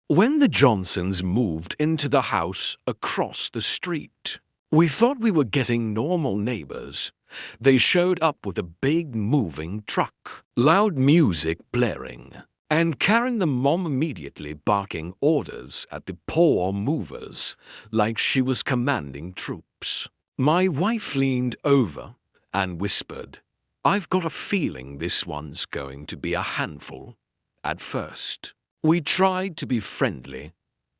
when the Johnsons moved into the house across the street. We thought we were getting normal neighbors. They showed up with a big moving truck, loud music blaring, and Karen the mom immediately barking orders at the poor movers like she was commanding troops. My wife leaned over and whispered, "I've got a feeling this one's going to be a handful." At first, we tried to be friendly.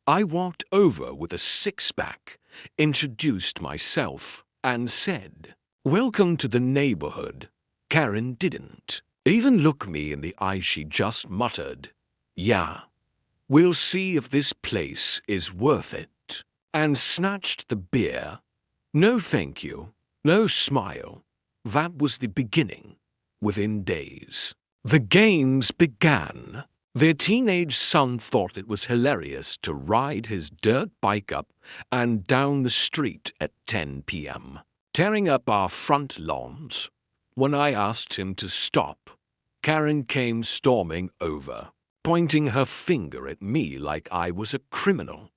I walked over with a six-pack, introduced myself, and said, "Welcome to the neighborhood." Karen didn't even look me in the eye. She just muttered, "Yeah, we'll see if this place is worth it," and snatched the beer. No thank you, no smile. That was the beginning. Within days, the games began. Their teenage son thought it was hilarious to ride his dirt bike up and down the street at 10 p.m., tearing up our front lawns. When I asked him to stop, Karen came storming over, pointing her finger at me like I was a criminal.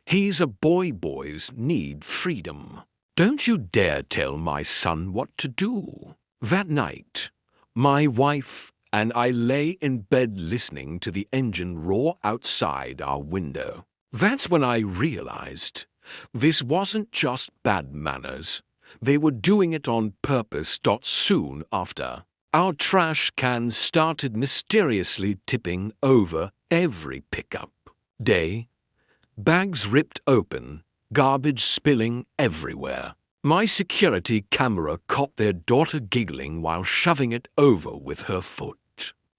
"He's a boy. Boys need freedom. Don't you dare tell my son what to do." That night, my wife and I lay in bed listening to the engine roar outside our window. That's when I realized this wasn't just bad manners. They were doing it on purpose. Soon after, our trash cans started mysteriously tipping over every pickup day. Bags ripped open, garbage spilling everywhere. My security camera caught their daughter giggling while shoving it over with her foot.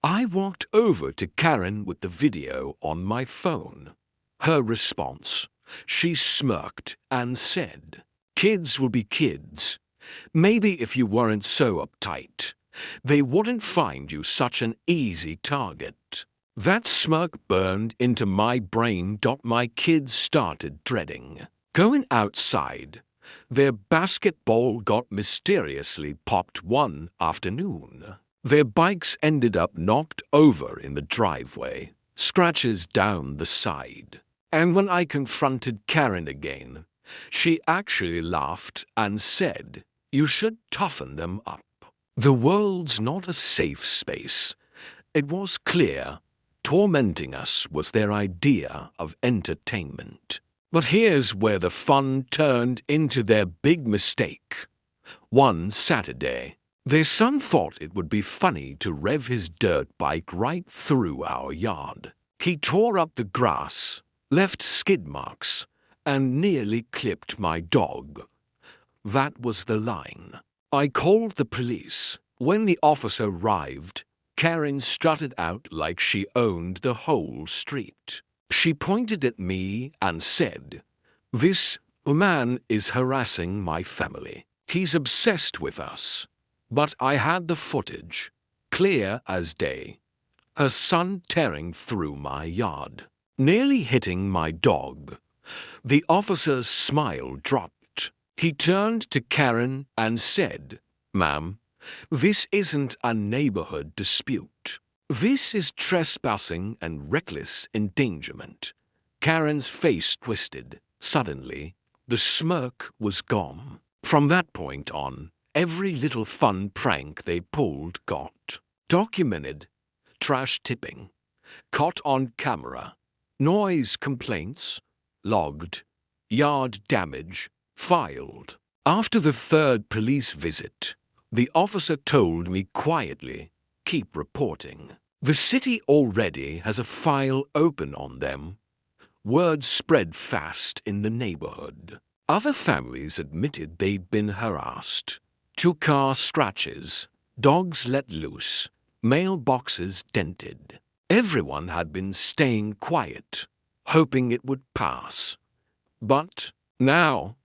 I walked over to Karen with the video on my phone. Her response: she smirked and said, "Kids will be kids. Maybe if you weren't so uptight, they wouldn't find you such an easy target." That smirk burned into my brain. My kids started dreading going outside. Their basketball got mysteriously popped one afternoon. Their bikes ended up knocked over in the driveway, scratches down the side. And when I confronted Karen again, she actually laughed and said, "You should toughen them up." The world's not a safe space. It was clear tormenting us was their idea of entertainment. But here's where the fun turned into their big mistake. One Saturday, their son thought it would be funny to rev his dirt bike right through our yard. He tore up the grass, left skid marks, and nearly clipped my dog. That was the line. I called the police. When the officer arrived, Karen strutted out like she owned the whole street. She pointed at me and said, "This man is harassing my family. He's obsessed with us." But I had the footage, clear as day. Her son tearing through my yard, nearly hitting my dog. The officer's smile dropped. He turned to Karen and said, "Ma'am, this isn't a neighborhood dispute. This is trespassing and reckless endangerment." Karen's face twisted. Suddenly, the smirk was gone. From that point on, every little fun prank they pulled got documented. Trash tipping, caught on camera. Noise complaints, logged. Yard damage, filed. After the third police visit, the officer told me quietly, "Keep reporting. The city already has a file open on them." Word spread fast in the neighborhood. Other families admitted they'd been harassed. Two-car scratches, dogs let loose, mailboxes dented. Everyone had been staying quiet, hoping it would pass. But now,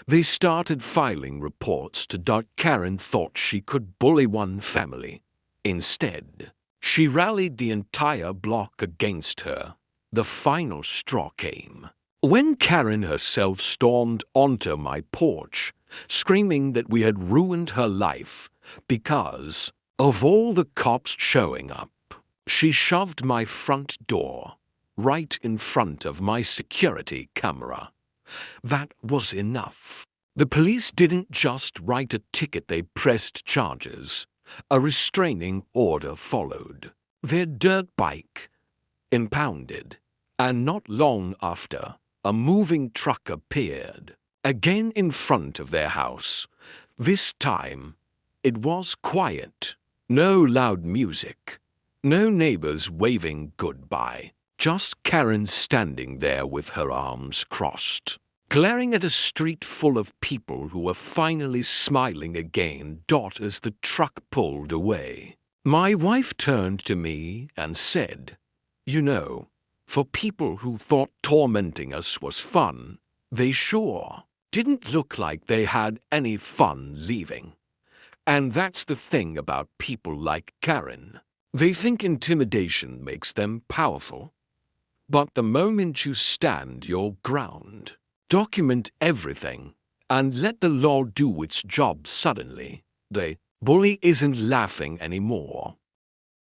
they started filing reports to Karen thought she could bully one family. Instead, she rallied the entire block against her. The final straw came when Karen herself stormed onto my porch, screaming that we had ruined her life because of all the cops showing up. She shoved my front door, right in front of my security camera. That was enough. The police didn't just write a ticket, they pressed charges. A restraining order followed. Their dirt bike impounded, and not long after, a moving truck appeared, again in front of their house. This time, it was quiet. No loud music. No neighbors waving goodbye. Just Karen standing there with her arms crossed, glaring at a street full of people who were finally smiling again. As the truck pulled away, my wife turned to me and said, "You know, for people who thought tormenting us was fun, they sure didn't look like they had any fun leaving." And that's the thing about people like Karen. They think intimidation makes them powerful. But the moment you stand your ground, document everything, and let the law do its job, suddenly, the bully isn't laughing anymore.